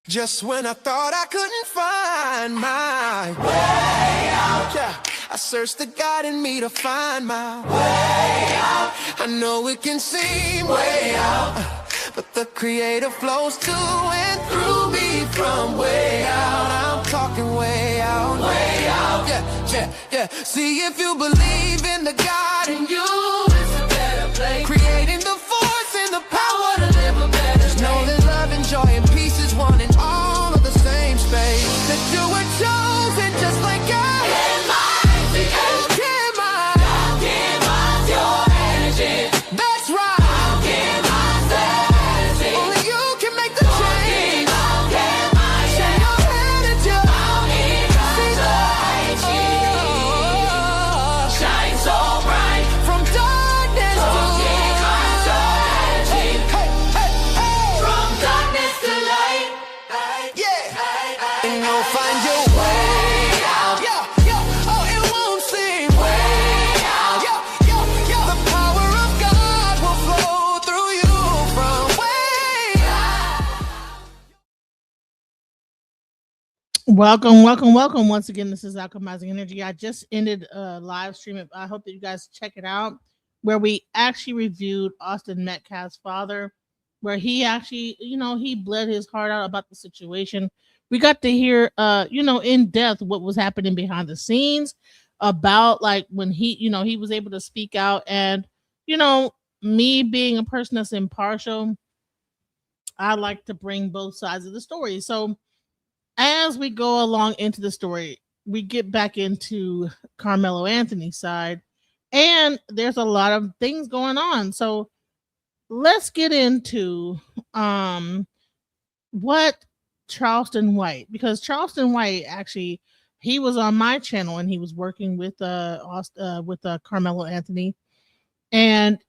Just when I thought I couldn't find my way out, yeah, I searched the God in me to find my way out. I know it can seem way out, but the Creator flows to and through me from way out. I'm talking way out, yeah. See, if you believe in the God in you, it's a better place. Creating the force and the power to live a better life. Know that love and joy and peace is one in all of the same space. That you were chosen just like God. Can optimize your energy. That's right. Only you can make the change. Share your energy. Shine so bright from darkness to light. From darkness to light. Yeah. And you'll find your way out. Oh, it won't seem way out. The power of God will flow through you from way out. Welcome. Once again, this is Alchemizing Energy. I just ended a live stream. I hope that you guys check it out, where we actually reviewed Austin Metcalf's father, where he actually, he bled his heart out about the situation. We got to hear, in depth what was happening behind the scenes about like when he was able to speak out. And, me being a person that's impartial, I like to bring both sides of the story. So as we go along into the story, we get back into Karmelo Anthony's side, and there's a lot of things going on. So let's get into what Charleston White, because Charleston White actually, he was on my channel and he was working with Karmelo Anthony, and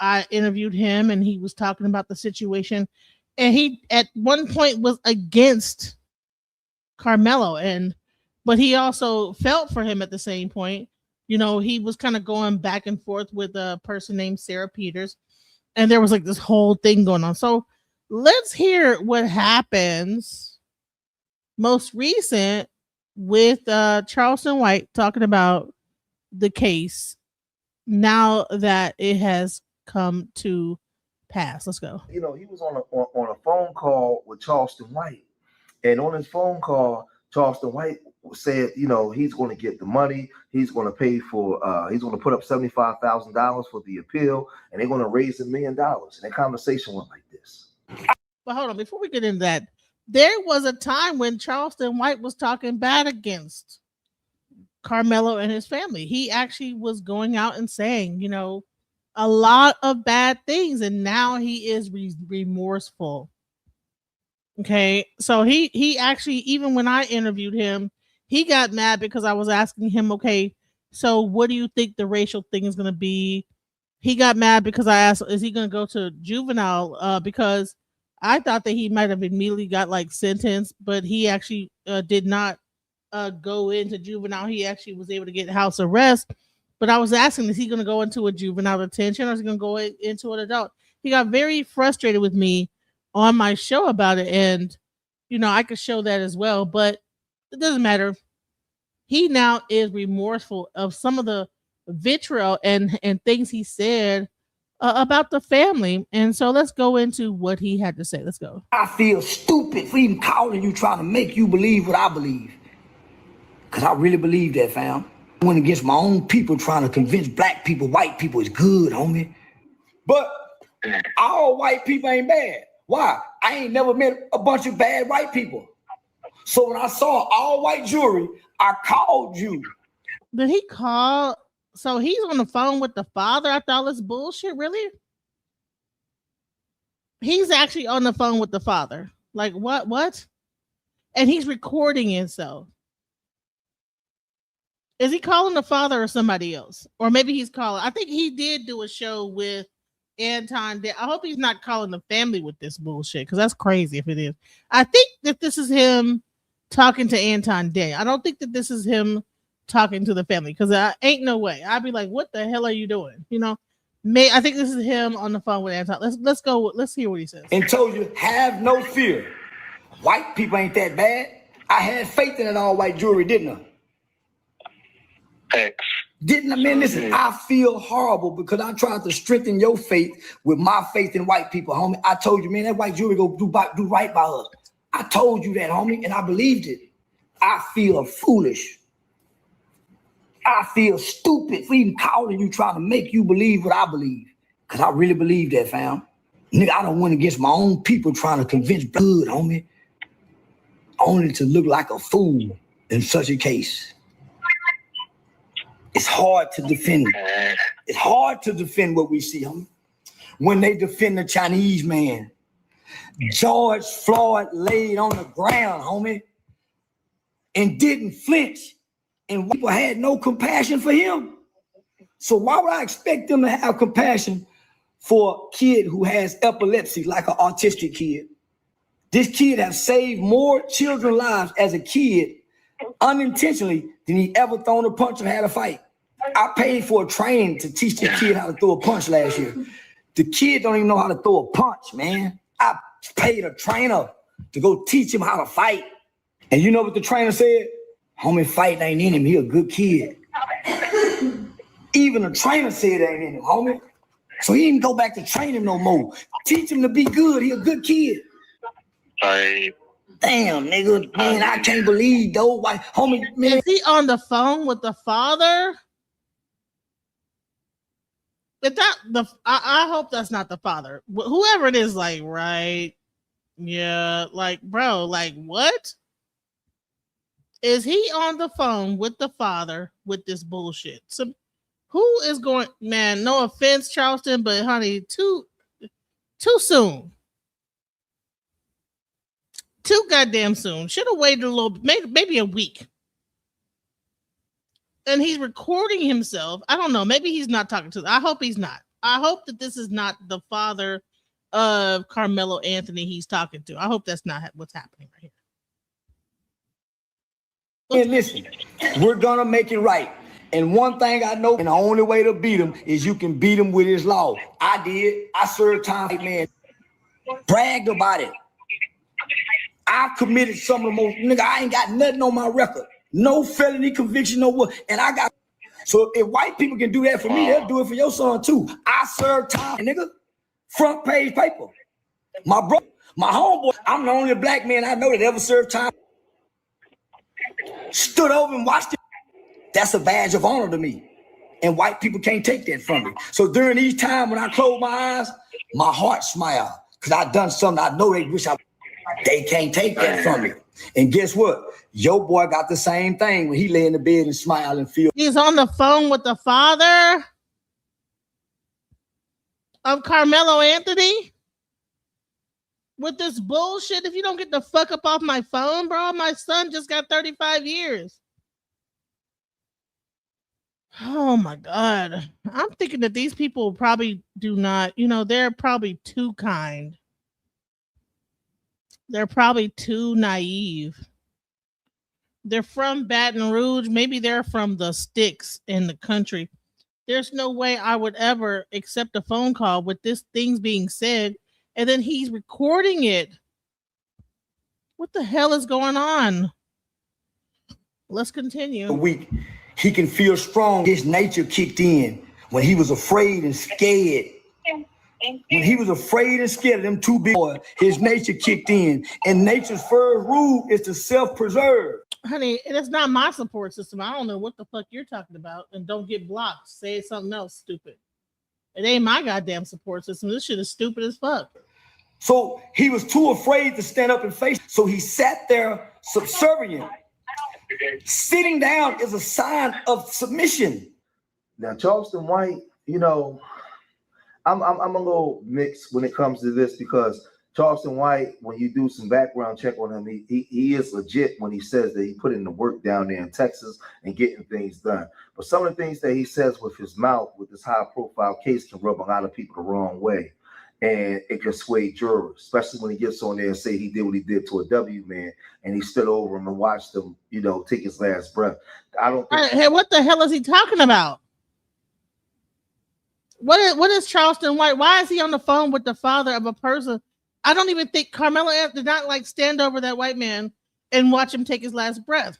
I interviewed him and he was talking about the situation, and he at one point was against Karmelo, but he also felt for him at the same point. He was kind of going back and forth with a person named Sarah Peters, and there was like this whole thing going on. So let's hear what happens most recent with Charleston White talking about the case now that it has come to pass. Let's go. He was on a phone call with Charleston White. And on his phone call, Charleston White said, he's going to get the money. He's going to pay for, he's going to put up $75,000 for the appeal, and they're going to raise $1 million. And that conversation went like this. But hold on, before we get into that, there was a time when Charleston White was talking bad against Karmelo and his family. He actually was going out and saying, a lot of bad things, and now he is remorseful. Okay, so he actually, even when I interviewed him, he got mad because I was asking him, okay, so what do you think the racial thing is going to be? He got mad because I asked, is he going to go to juvenile? Because I thought that he might have immediately got like sentenced, but he actually did not go into juvenile. He actually was able to get house arrest. But I was asking, is he going to go into a juvenile detention or is he going to go into an adult? He got very frustrated with me on my show about it, and I could show that as well, but it doesn't matter. He now is remorseful of some of the vitriol and things he said about the family. And so let's go into what he had to say. Let's go. I feel stupid for even calling you, trying to make you believe what I believe, because I really believe that, fam. I went against my own people trying to convince black people white people is good, homie. But all white people ain't bad. Why? I ain't never met a bunch of bad white people. So when I saw all white jury, I called you. Did he call? So he's on the phone with the father after all this bullshit, really? He's actually on the phone with the father. Like what? And he's recording himself. Is he calling the father or somebody else? Or maybe he's calling. I think he did do a show with Anton. I hope he's not calling the family with this bullshit, because that's crazy if it is. I think that this is him talking to Anton Day. I don't think that this is him talking to the family, because I ain't no way. I'd be like, what the hell are you doing? I think this is him on the phone with Anton. Let's go. Let's hear what he says. And told you, have no fear. White people ain't that bad. I had faith in an all-white jury, didn't I? Thanks. Didn't I? Man, listen, I feel horrible because I tried to strengthen your faith with my faith in white people, homie. I told you, man, that white jury go do right by us. I told you that, homie, and I believed it. I feel foolish. I feel stupid for even calling you, trying to make you believe what I believe. Because I really believe that, fam. Nigga, I don't went against my own people trying to convince good, homie. Only to look like a fool in such a case. It's hard to defend. It's hard to defend what we see, homie. When they defend the Chinese man, George Floyd laid on the ground, homie, and didn't flinch, and people had no compassion for him. So why would I expect them to have compassion for a kid who has epilepsy, like an autistic kid? This kid has saved more children's lives as a kid unintentionally than he ever thrown a punch or had a fight. I paid for a training to teach the kid how to throw a punch last year. The kid don't even know how to throw a punch, man. I paid a trainer to go teach him how to fight. And you know what the trainer said? Homie, fighting ain't in him. He a good kid. Even the trainer said it ain't in him, homie. So he didn't go back to train him no more. Teach him to be good. He a good kid. Damn, nigga, man, I can't believe though. White homie, man. Is he on the phone with the father? If that I hope that's not the father. Whoever it is, like, right? Yeah, like, bro, like, what? Is he on the phone with the father with this bullshit? So, who is going? Man, no offense, Charleston, but honey, too soon. Too goddamn soon. Should have waited a little, maybe a week. And he's recording himself. I don't know. Maybe he's not talking to them. I hope he's not. I hope that this is not the father of Karmelo Anthony he's talking to. I hope that's not what's happening right here. And listen, we're gonna make it right. And one thing I know, and the only way to beat him is you can beat him with his law. I did. I served time, man. Bragged about it. I committed some of the most, nigga, I ain't got nothing on my record. No felony conviction, no what. And I got, so if white people can do that for me, they'll do it for your son too. I served time, nigga. Front page paper. My brother, my homeboy, I'm the only black man I know that ever served time. Stood over and watched it. That's a badge of honor to me. And white people can't take that from me. So during these times when I close my eyes, my heart smiles. Because I done something I know they wish they can't take that from me. And guess what? Your boy got the same thing when he lay in the bed and smile and feel. He's on the phone with the father of Karmelo Anthony with this bullshit. If you don't get the fuck up off my phone, bro, my son just got 35 years. Oh my God. I'm thinking that these people probably do not, they're probably too kind. They're probably too naive. They're from Baton Rouge. Maybe they're from the sticks in the country. There's no way I would ever accept a phone call with this things being said, and then he's recording it. What the hell is going on? Let's continue. A week, he can feel strong. His nature kicked in when he was afraid and scared. When he was afraid and scared of them two big boys, his nature kicked in. And nature's first rule is to self-preserve. Honey, it is not my support system. I don't know what the fuck you're talking about. And don't get blocked. Say something else stupid. It ain't my goddamn support system. This shit is stupid as fuck. So he was too afraid to stand up and face. So he sat there subservient. Sitting down is a sign of submission. Now, Charleston White, I'm a little mixed when it comes to this because Charleston White, when you do some background check on him, he is legit when he says that he put in the work down there in Texas and getting things done. But some of the things that he says with his mouth, with this high-profile case, can rub a lot of people the wrong way. And it can sway jurors, especially when he gets on there and say he did what he did to a W man, and he stood over him and watched him, take his last breath. I don't think. Hey, what the hell is he talking about? What is Charleston White? Why is he on the phone with the father of a person I don't even think Karmelo Anthony did not like stand over that white man and watch him take his last breath.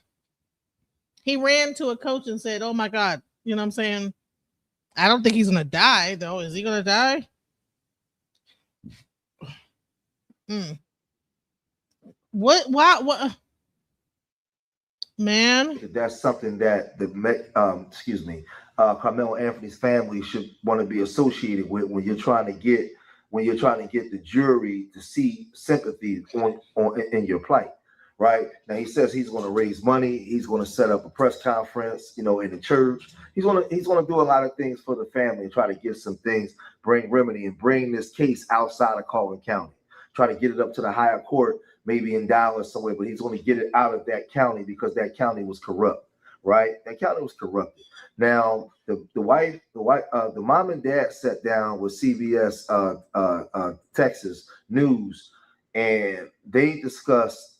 He ran to a coach and said, "Oh my God," you know what I'm saying? I don't think he's gonna die though. Is he gonna die? What? What? Man, that's something that Carmelo Anthony's family should want to be associated with when you're trying to get the jury to see sympathy in your plight. Right now, he says he's going to raise money. He's going to set up a press conference, in the church. He's going to do a lot of things for the family and try to get some things, bring remedy, and bring this case outside of Collin County. Try to get it up to the higher court, maybe in Dallas somewhere, but he's going to get it out of that county because that county was corrupt. Right, that county was corrupted. Now, the mom and dad sat down with CBS Texas News, and they discussed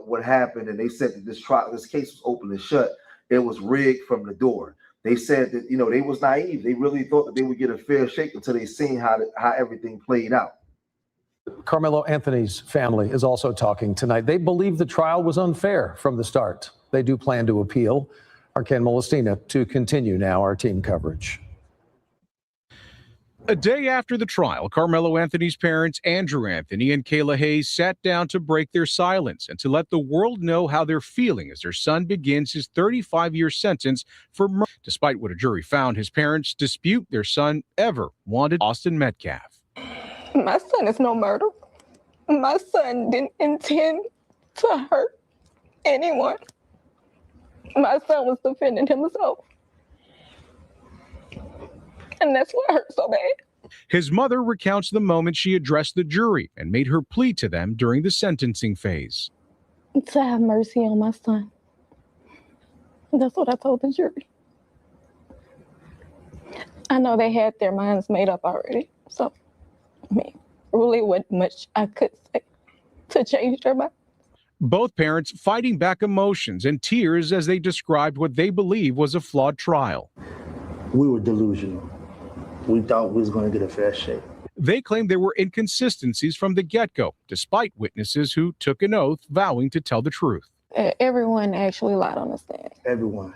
what happened, and they said that this case was open and shut. It was rigged from the door. They said that they was naive. They really thought that they would get a fair shake until they seen how everything played out. Karmelo Anthony's family is also talking tonight. They believe the trial was unfair from the start. They do plan to appeal. Our Ken Molestina to continue now our team coverage. A day after the trial, Karmelo Anthony's parents, Andrew Anthony and Kayla Hayes, sat down to break their silence and to let the world know how they're feeling as their son begins his 35-year sentence for murder. Despite what a jury found, his parents dispute their son ever wanted Austin Metcalf. My son is no murder. My son didn't intend to hurt anyone. My son was defending himself. And that's what hurt so bad. His mother recounts the moment she addressed the jury and made her plea to them during the sentencing phase. To have mercy on my son. That's what I told the jury. I know they had their minds made up already. So, really wasn't much I could say to change their mind. Both parents fighting back emotions and tears as they described what they believe was a flawed trial. We were delusional. We thought we was going to get a fair shake. They claimed there were inconsistencies from the get-go, despite witnesses who took an oath vowing to tell the truth. Everyone actually lied on the stand. Everyone.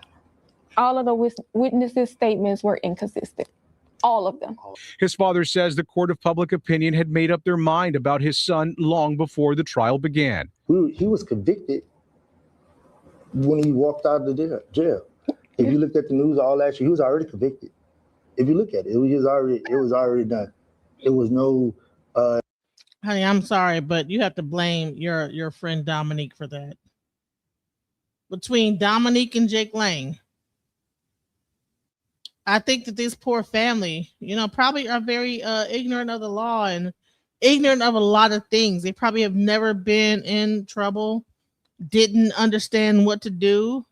All of the witnesses' statements were inconsistent. All of them. His father says the court of public opinion had made up their mind about his son long before the trial began. He was convicted when he walked out of the jail. If you looked at the news all last year, he was already convicted. If you look at it, it was already done. It was no. Honey, I'm sorry, but you have to blame your friend Dominique for that. Between Dominique and Jake Lang, I think that this poor family, probably are very ignorant of the law and ignorant of a lot of things. They probably have never been in trouble, didn't understand what to do,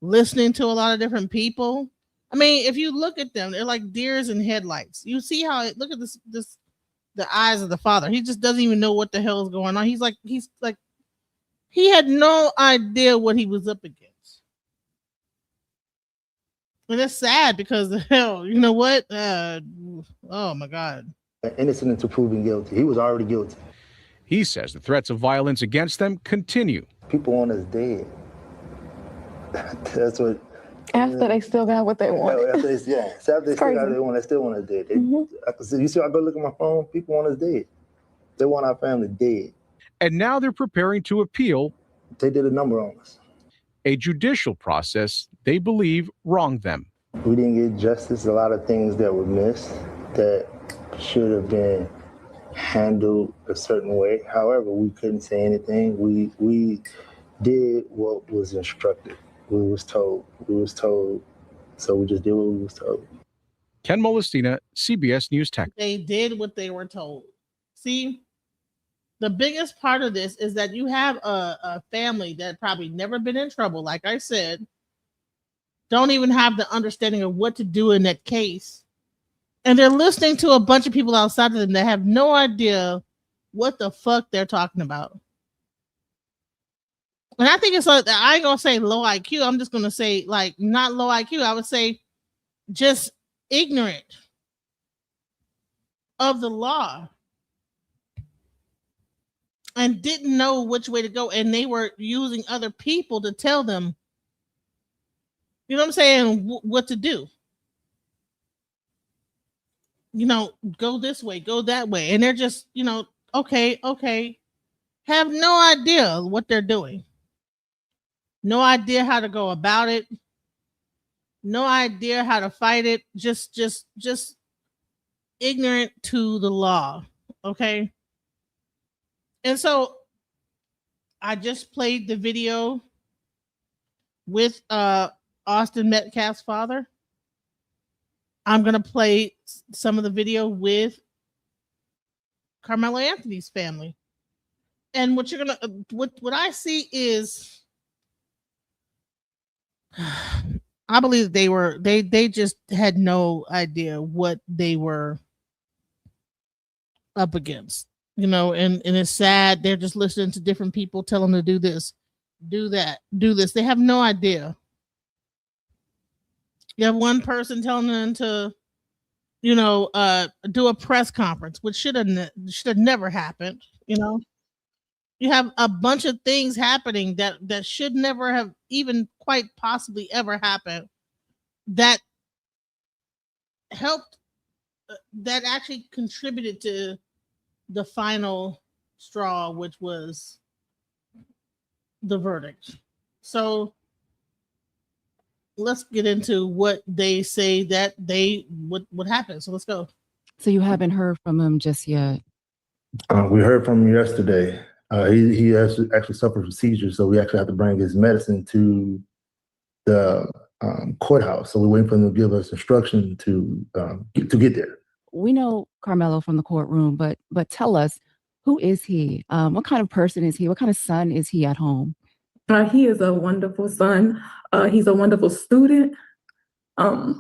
listening to a lot of different people. I mean, if you look at them, they're like deers in headlights. You see how look at this the eyes of the father. He just doesn't even know what the hell is going on. He's like he had no idea what he was up against. And it's sad because the hell, you know what? Oh my God. Innocent until proven guilty. He was already guilty. He says the threats of violence against them continue. People want us dead. That's what. After they still got what they wanted. After they still got what they want, they still want us dead. You see, I go look at my phone, people want us dead. They want our family dead. And now they're preparing to appeal. They did a number on us. A judicial process they believe wronged them. We didn't get justice. A lot of things that were missed that should have been handled a certain way. However, we couldn't say anything. We did what was instructed. We was told, so we just did what we was told. Ken Molestina, CBS News Tech. They did what they were told. See, the biggest part of this is that you have a family that probably never been in trouble, like I said, don't even have the understanding of what to do in that case. And they're listening to a bunch of people outside of them that have no idea what the fuck they're talking about. And I think it's like, I ain't gonna say low IQ. I'm just gonna say not low IQ. I would say just ignorant of the law. and didn't know which way to go, and they were using other people to tell them, you know what I'm saying, what to do. You know, go this way, go that way, and they're just, you know, okay, have no idea what they're doing, no idea how to go about it, no idea how to fight it, just ignorant to the law. Okay. And so I just played the video with Austin Metcalf's father. I'm gonna play some of the video with Karmelo Anthony's family. And what you're gonna what I see is I believe they just had no idea what they were up against, you know, and it's sad. They're just listening to different people tell them to do this, do that, do this. They have no idea. You have one person telling them to, you know, do a press conference, which should have never happened. You know, you have a bunch of things happening that should never have even quite possibly ever happened. That helped. That actually contributed to the final straw, which was the verdict. So let's get into what they say that what happened. So let's go. So you haven't heard from him just yet? We heard from him yesterday. He has actually suffered from seizures, so we actually have to bring his medicine to the courthouse. So we're waiting for them to give us instruction to get there. We know Karmelo from the courtroom, but tell us, who is he? What kind of person is he? What kind of son is he at home? He is a wonderful son. He's a wonderful student. 3.7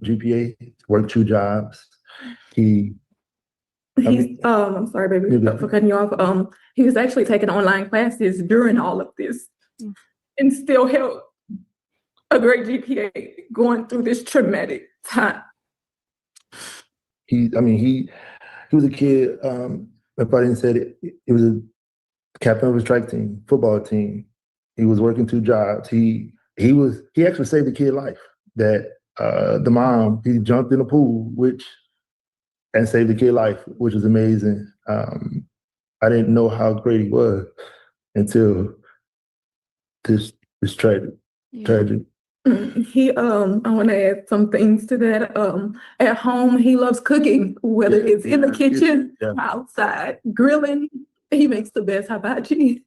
GPA, worked 2 jobs. I'm sorry, baby, for cutting you off. He was actually taking online classes during all of this and still held a great GPA going through this traumatic time. He was a kid. If I didn't say it, he was a captain of his track team, football team. He was working 2 jobs. He actually saved the kid's life. That the mom, he jumped in the pool, and saved the kid's life, which was amazing. I didn't know how great he was until this tragic. I want to add some things to that. At home, he loves cooking, whether it's in the kitchen, outside, grilling. He makes the best hibachi.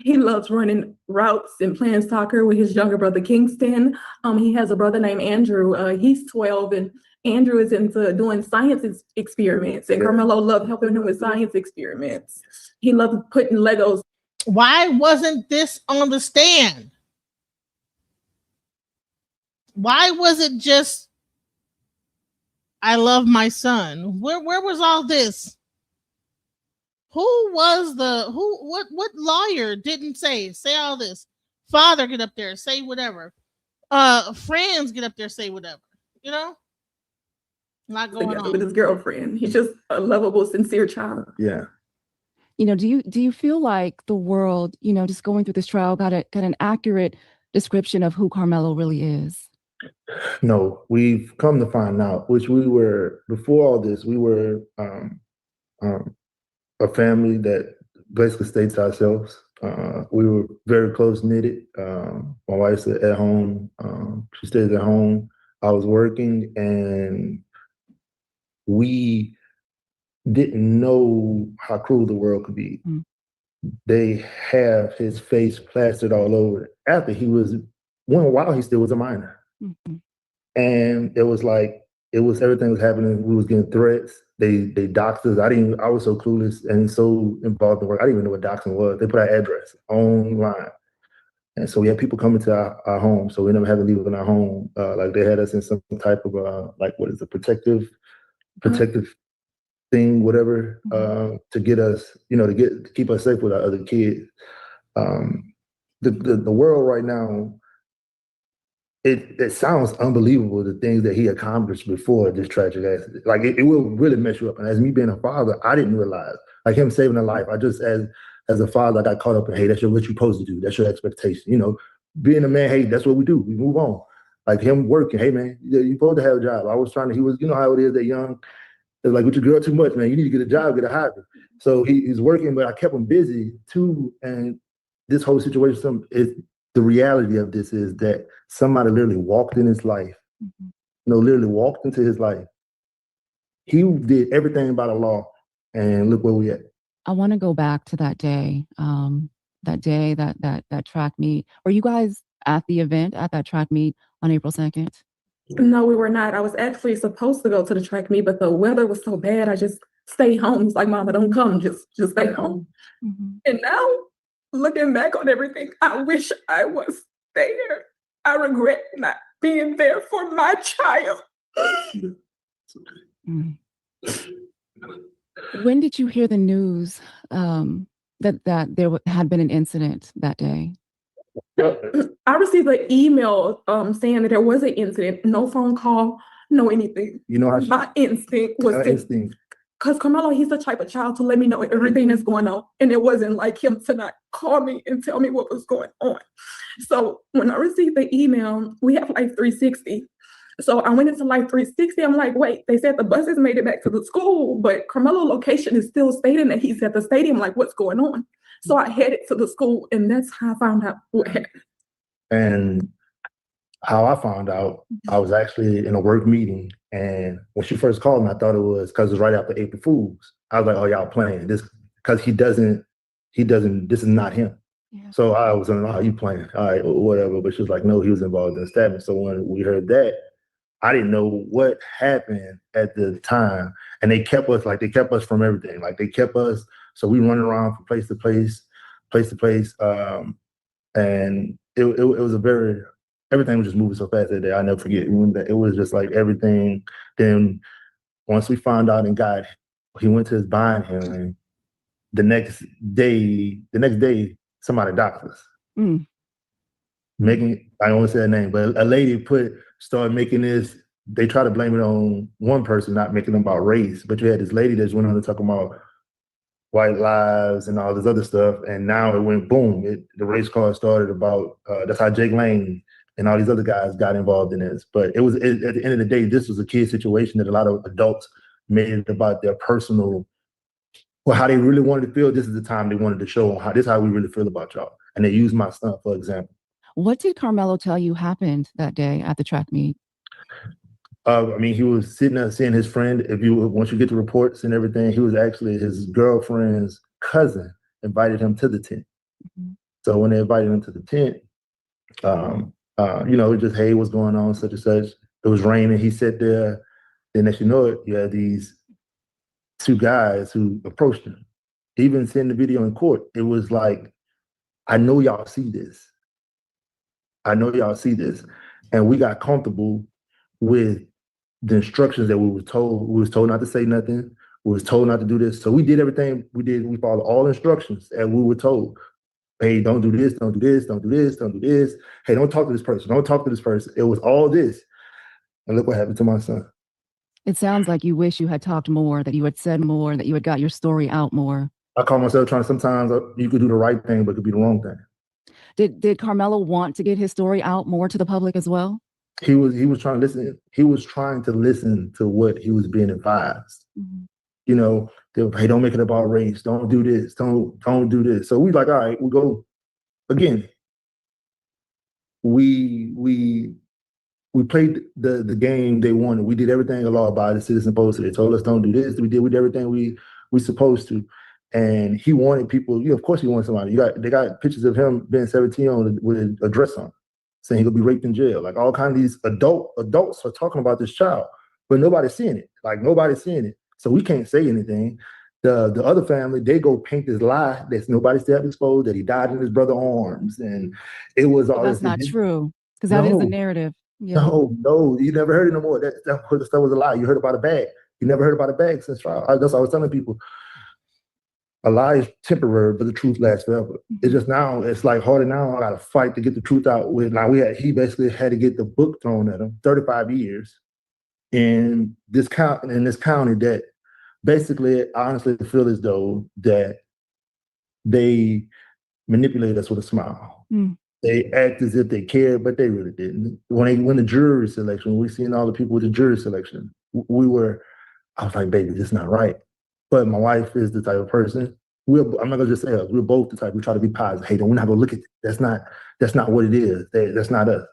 He loves running routes and playing soccer with his younger brother, Kingston. He has a brother named Andrew. He's 12, and Andrew is into doing science experiments, and Karmelo loved helping him with science experiments. He loved putting Legos. Why wasn't this on the stand? Why was it just, I love my son? Where was all this? What lawyer didn't say all this? Father, get up there, say whatever. Friends, get up there, say whatever. You know? Not going on with his girlfriend. He's just a lovable, sincere child. Yeah. You know, do you feel like the world, you know, just going through this trial got an accurate description of who Karmelo really is? No, we've come to find out, which we were, before all this, we were a family that basically stayed to ourselves. We were very close knitted. My wife's at home. She stays at home. I was working, and we didn't know how cruel the world could be. Mm. They have his face plastered all over. After while he still was a minor. Mm-hmm. And it was like, everything was happening. We was getting threats. They doxed us. I was so clueless and so involved in work. I didn't even know what doxing was. They put our address online. And so we had people coming to our home. So we never had to leave in our home. Like they had us in some type of protective thing, whatever, to get us, to keep us safe with our other kids. The world right now, it sounds unbelievable, the things that he accomplished before this tragic accident. Like it will really mess you up. And as me being a father, I didn't realize. like him saving a life. I just, as a father, I got caught up in, hey, that's what you're supposed to do. That's your expectation. You know, being a man, hey, that's what we do. We move on. Like him working, hey man, you're supposed to have a job. I was trying to, he was, you know how it is that young, it's like with your girl too much, man. You need to get a job, get a hobby. So he's working, but I kept him busy too. And this whole situation, the reality of this is that somebody literally walked in his life. You know, literally walked into his life. He did everything by the law, and look where we at. I want to go back to that day, that track meet. Were you guys at the event, at that track meet on April 2nd? No, we were not. I was actually supposed to go to the track meet, but the weather was so bad, I just stayed home. It's like, Mama, don't come, just stay home. And now, looking back on everything, I wish I was there. I regret not being there for my child. When did you hear the news that there had been an incident that day? I received an email saying that there was an incident. No phone call, no anything. You know how my instinct was because Karmelo, he's the type of child to let me know everything that's going on, and it wasn't like him to not call me and tell me what was going on. So when I received the email, we have Life 360. So I went into Life 360. I'm like, wait, they said the buses made it back to the school, but Karmelo location is still stating that he's at the stadium. Like, what's going on? So I headed to the school, and that's how I found out what happened. And how I found out, I was actually in a work meeting, and when she first called me, I thought it was because it was right after April Fools. I was like, oh, y'all playing this because he doesn't, this is not him. Yeah. So I was like, oh, you playing? All right, whatever. But she was like, no, he was involved in the stabbing. So when we heard that, I didn't know what happened at the time. And they kept us from everything. Like they kept us, so we running around from place to place. And it was everything was just moving so fast that day. I never forget. It was just like everything. Then once we found out and he went to his bond hearing, the next day, somebody doxed us. I don't want to say her name, but a lady started making this, they try to blame it on one person, not making them about race. But you had this lady that went on to talk about white lives and all this other stuff. And now it went boom. The race card started about, that's how Jake Lane and all these other guys got involved in this. But at the end of the day, this was a kid situation that a lot of adults made it about their personal, how they really wanted to feel. This is the time they wanted to show them this is how we really feel about y'all. And they used my son, for example. What did Karmelo tell you happened that day at the track meet? He was sitting there seeing his friend. Once you get the reports and everything, he was actually his girlfriend's cousin invited him to the tent. So when they invited him to the tent, it just, hey, what's going on, such and such. It was raining. He sat there. Then as you know it, you had these two guys who approached him. Even seeing the video in court, it was like, I know y'all see this. And we got comfortable with the instructions that we were told. We was told not to say nothing. We was told not to do this. So we did everything we did. We followed all instructions and we were told, hey, don't do this, don't do this, don't do this, don't do this. Hey, don't talk to this person. Don't talk to this person. It was all this. And look what happened to my son. It sounds like you wish you had talked more, that you had said more, that you had got your story out more. I call myself sometimes you could do the right thing, but it could be the wrong thing. Did Karmelo want to get his story out more to the public as well? He was trying to listen. He was trying to listen to what he was being advised. Hey, don't make it about race. Don't do this. Don't do this. So we like, all right, we go again. We played the game they wanted. We did everything the law abiding citizen posted. They told us don't do this. We did everything we supposed to. And he wanted people, of course he wanted somebody. They got pictures of him being 17 with a dress on, saying he'll be raped in jail. Like all kinds of these adults are talking about this child, but nobody's seeing it. So we can't say anything. The other family, they go paint this lie that nobody still exposed, that he died in his brother's arms. And it was all that's not true. Because that is the narrative. Yeah. No, you never heard it no more. That stuff was a lie. You heard about a bag. You never heard about a bag since trial. That's what I was telling people. A lie is temporary, but the truth lasts forever. It's just now, it's like harder now. I got to fight to get the truth out. He basically had to get the book thrown at him, 35 years in this county that basically, I honestly feel as though that they manipulated us with a smile. They act as if they cared, but they really didn't. When the jury selection, we seen all the people with the jury selection, I was like, baby, this is not right. But my wife is the type of person. I'm not gonna just say us. We're both the type. We try to be positive. Hey, we're not gonna look at it. That's not what it is. That's not us.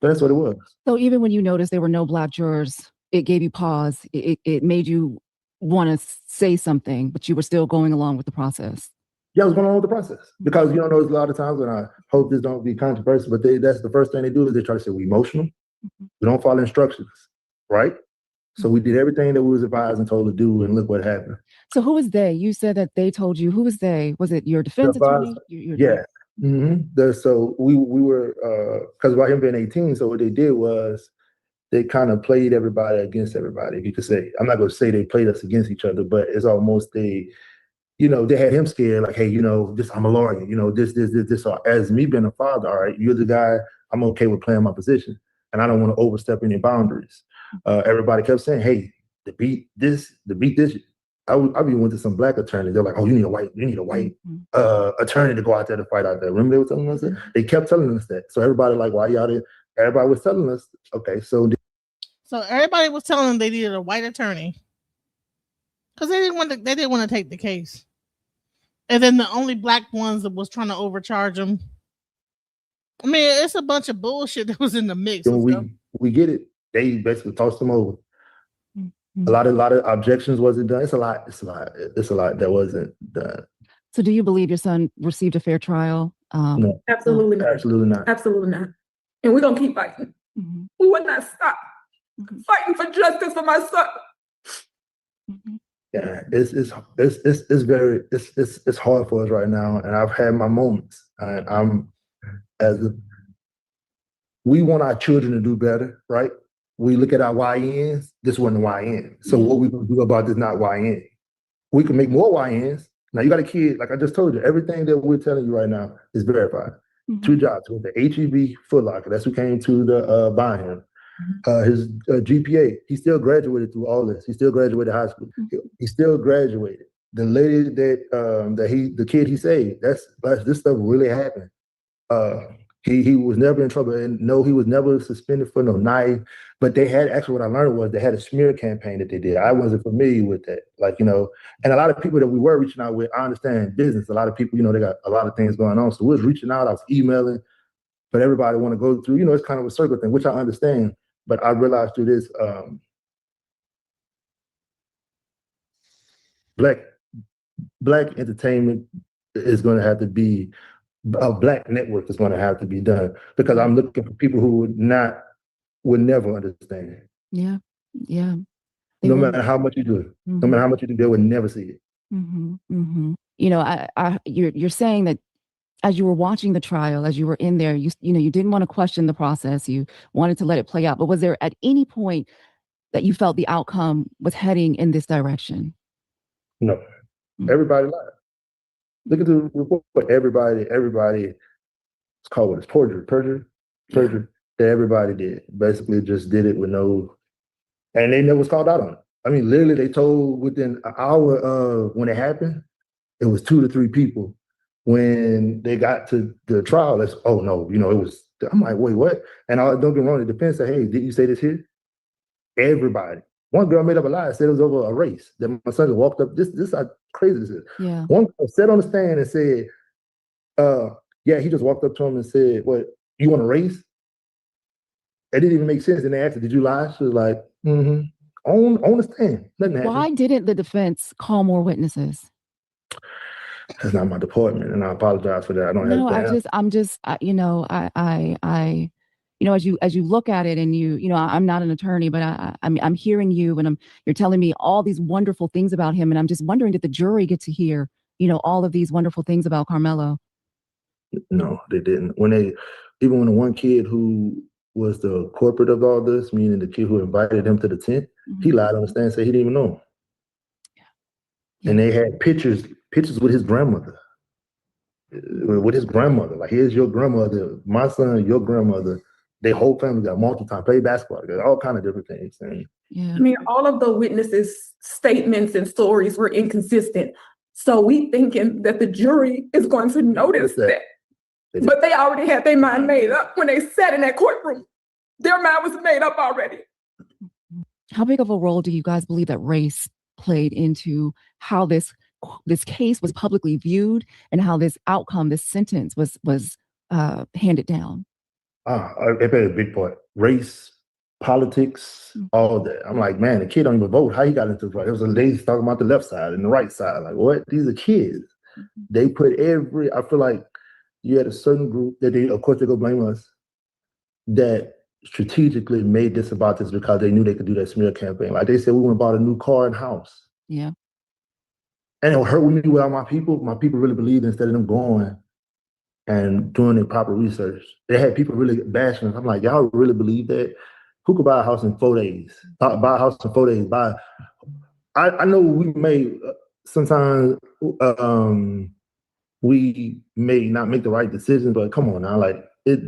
But that's what it was. So even when you noticed there were no Black jurors, it gave you pause. It made you want to say something, but you were still going along with the process. Yeah, I was going along with the process because you know, there's a lot of times when I hope this don't be controversial, but that's the first thing they do is they try to say we're emotional. We don't follow instructions, right? So we did everything that we was advised and told to do, and look what happened. So who was they? You said that they told you. Who was they? Was it your defense attorney? Yeah. So we were, because by him being 18, so what they did was they kind of played everybody against everybody, if you could say. I'm not going to say they played us against each other, but it's almost they had him scared, like, hey, I'm a lawyer, this. So as me being a father, all right, you're the guy, I'm okay with playing my position, and I don't want to overstep any boundaries. Everybody kept saying, hey, to beat this. I even went to some Black attorneys. They're like, oh, you need a white attorney to go out there to fight out there. Remember they were telling us that? They kept telling us that. So everybody like, why y'all did? Everybody was telling us, okay, so everybody was telling them they needed a white attorney because they didn't want to take the case. And then the only Black ones that was trying to overcharge them. I mean, it's a bunch of bullshit that was in the mix. We get it. They basically tossed them over. A lot of objections wasn't done. It's a lot that wasn't done. So do you believe your son received a fair trial? No. Absolutely not. Absolutely not. Absolutely not. And we're going to keep fighting. We will not stop fighting for justice for my son. Yeah, it's hard for us right now, and I've had my moments. And we want our children to do better, right? We look at our YNs. This wasn't a YN. So what we gonna do about this not YN? We can make more YNs. Now you got a kid, like I just told you, everything that we're telling you right now is verified. 2 jobs with the HEB Foot Locker. That's who came to the buy him. His GPA, he still graduated through all this. He still graduated high school. He still graduated. The lady the kid he saved, this stuff really happened. He was never in trouble, and no, he was never suspended for no knife. But they had, actually what I learned was they had a smear campaign that they did. I wasn't familiar with that. And a lot of people that we were reaching out with, I understand business. A lot of people, they got a lot of things going on. So we was reaching out, I was emailing, but everybody want to go through, it's kind of a circle thing, which I understand. But I realized through this, black entertainment is going to have to be, a Black network is going to have to be done, because I'm looking for people who would never understand. Yeah. No matter how much you do it, no matter how much you do, they would never see it. You're saying that as you were watching the trial, as you were in there, you didn't want to question the process. You wanted to let it play out. But was there at any point that you felt the outcome was heading in this direction? No. Everybody lied. Look at the report. Everybody, it's called what? It's perjury. That everybody did. Basically just did it with no, and they never was called out on it. I mean, literally they told within an hour of when it happened, it was 2 to 3 people. When they got to the trial, it was, I'm like, wait, what? And don't get me wrong, the defense said, hey, did you say this here? Everybody. One girl made up a lie, said it was over a race. That my son just walked up. This is how crazy this is. Yeah. One girl sat on the stand and said, he just walked up to him and said, what, you want to race? It didn't even make sense. And they asked her, did you lie? She was like, on the stand. Nothing happened. Why didn't the defense call more witnesses? That's not my department, and I apologize for that. I don't have as you look at it, and I'm not an attorney, but I'm hearing you, and you're telling me all these wonderful things about him, and I'm just wondering, did the jury get to hear, all of these wonderful things about Karmelo? No, they didn't. When the one kid who was the corporate of all this, meaning the kid who invited him to the tent, he lied on the stand and said he didn't even know him. Yeah. And they had pictures with his grandmother. Like, here's your grandmother, my son, your grandmother, their whole family got multi-time, play basketball, got all kind of different things. And Yeah. I mean, all of the witnesses' statements and stories were inconsistent. So we thinking that the jury is going to notice that. But they already had their mind made up when they sat in that courtroom. Their mind was made up already. How big of a role do you guys believe that race played into how this case was publicly viewed and how this outcome, this sentence was handed down? It played a big part. Race, politics, all that. I'm like, man, the kid don't even vote. How he got into the fight? It was a lady talking about the left side and the right side. Like, what? These are kids. They put I feel like you had a certain group that of course, they go blame us, that strategically made this about this because they knew they could do that smear campaign. Like they said, we went and bought a new car and house. Yeah. And it hurt with me without my people. My people really believed instead of them going and doing their proper research. They had people really bashing us. I'm like, y'all really believe that? Who could buy a house in 4 days? Buy a house in 4 days. I know we may sometimes we may not make the right decision, but come on now, like that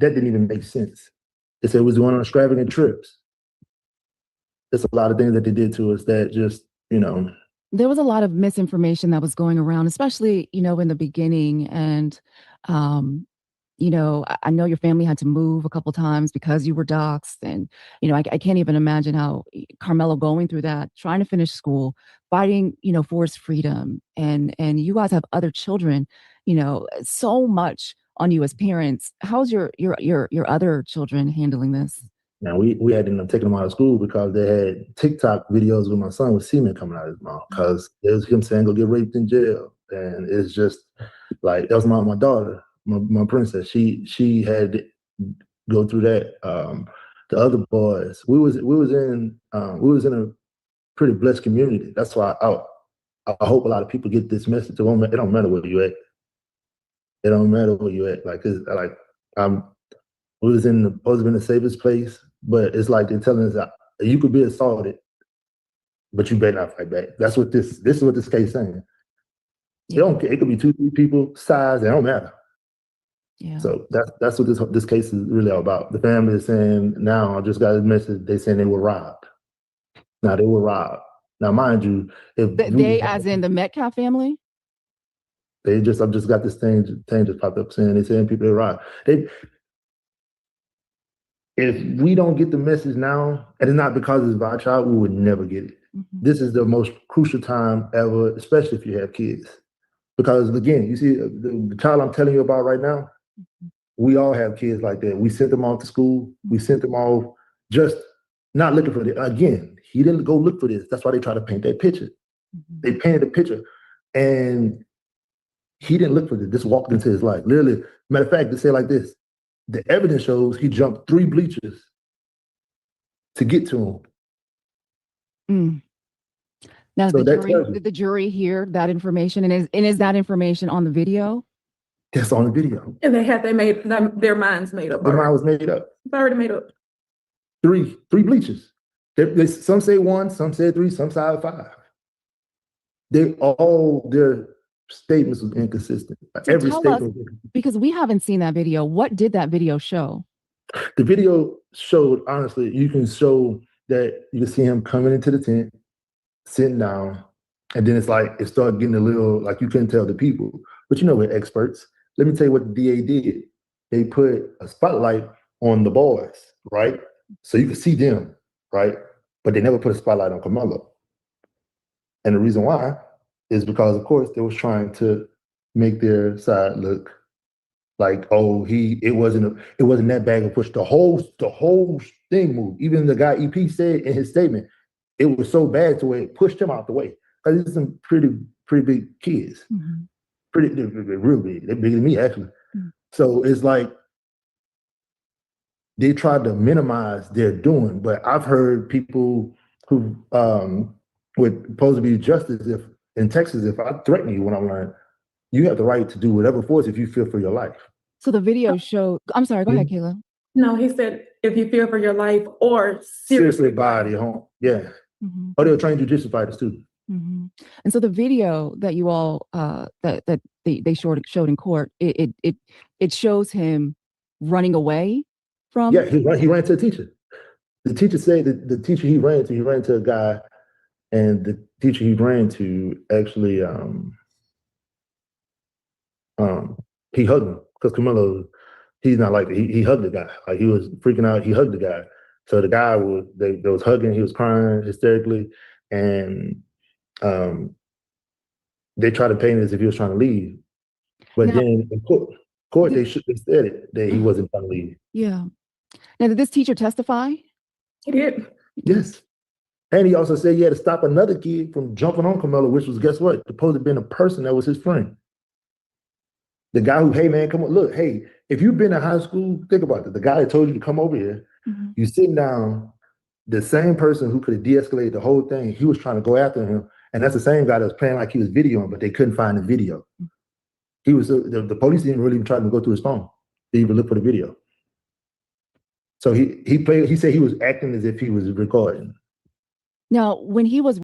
didn't even make sense. They said we was going on extravagant trips. There's a lot of things that they did to us that just, There was a lot of misinformation that was going around, especially, in the beginning. And, I know your family had to move a couple times because you were doxxed. And, I can't even imagine how Karmelo going through that, trying to finish school, fighting, for his freedom. And you guys have other children, so much on you as parents. How's your other children handling this? Now we had to end up taking them out of school because they had TikTok videos with my son with semen coming out of his mouth because it was him saying go get raped in jail. And it's just like, that was my daughter, my princess. She had to go through that. The other boys, we was in a pretty blessed community. That's why I hope a lot of people get this message. It don't matter where you at. It don't matter where you at. We was supposed to be in the safest place, but it's like they're telling us that you could be assaulted, but you better not fight back. That's what this is what this case is saying. They don't care. It could be 2-3 people, size, it don't matter. Yeah. So that's what this case is really all about. The family is saying now, I just got a message, they saying they were robbed. Now they were robbed. Now, mind you, if they as in the Metcalf family? I just got this thing just popped up saying they saying people are robbed. If we don't get the message now, and it's not because it's our child, we would never get it. Mm-hmm. This is the most crucial time ever, especially if you have kids. Because again, you see, the child I'm telling you about right now, we all have kids like that. We sent them off to school. We sent them off just not looking for it. Again, he didn't go look for this. That's why they try to paint that picture. Mm-hmm. They painted a picture. And he didn't look for this. This walked into his life. Literally, matter of fact, they say like this. The evidence shows he jumped 3 bleachers to get to him. Now, so did the jury hear that information? And is that information on the video? That's on the video. And they had their minds made up. Their mind was made up. It's already made up. 3 bleachers. Some say 1, some say 3, some say 5. Their statements was inconsistent. So every statement, because we haven't seen that video. What did that video show? The video showed, honestly, you can show that you can see him coming into the tent, sitting down, and then it's like it started getting a little like you couldn't tell the people. But we're experts. Let me tell you what the DA did. They put a spotlight on the boys, right? So you could see them, right? But they never put a spotlight on Karmelo. And the reason why is because, of course, they was trying to make their side look like, oh, it wasn't that bag of push. The whole thing moved. Even the guy EP said in his statement, it was so bad to where it pushed him out the way. Because he's some pretty big kids. Mm-hmm. They're real big. They're bigger than me, actually. Mm-hmm. So it's like they tried to minimize their doing. But I've heard people who would supposed to be justice in Texas, if I threaten you when I'm learning, you have the right to do whatever force if you fear for your life. So the video showed, I'm sorry, go ahead, Kayla. No, he said, if you fear for your life or seriously body home. Yeah. Mm-hmm. Or they'll train jujitsu fighters too. Mm-hmm. And so the video that you all, that they showed in court, it shows him running away from? Yeah, he ran to a teacher. The teacher said that the teacher he ran to a guy, and the teacher he ran to actually he hugged him because Karmelo, he's not like that. He hugged the guy. Like, he was freaking out. He hugged the guy. So the guy they was hugging. He was crying hysterically, and they tried to paint it as if he was trying to leave. But Now, then in court they said it that he wasn't trying to leave. yeah. Now, did this teacher testify? He did. Yes. And he also said he had to stop another kid from jumping on Karmelo, which was, guess what? Supposed to have been a person that was his friend. The guy who, hey man, come on, look, hey, if you've been in high school, think about it. The guy that told you to come over here, you sitting down, the same person who could have de-escalated the whole thing, he was trying to go after him. And that's the same guy that was playing like he was videoing, but they couldn't find the video. He was the police didn't really even try to go through his phone to even look for the video. So he said he was acting as if he was recording. Now, when he was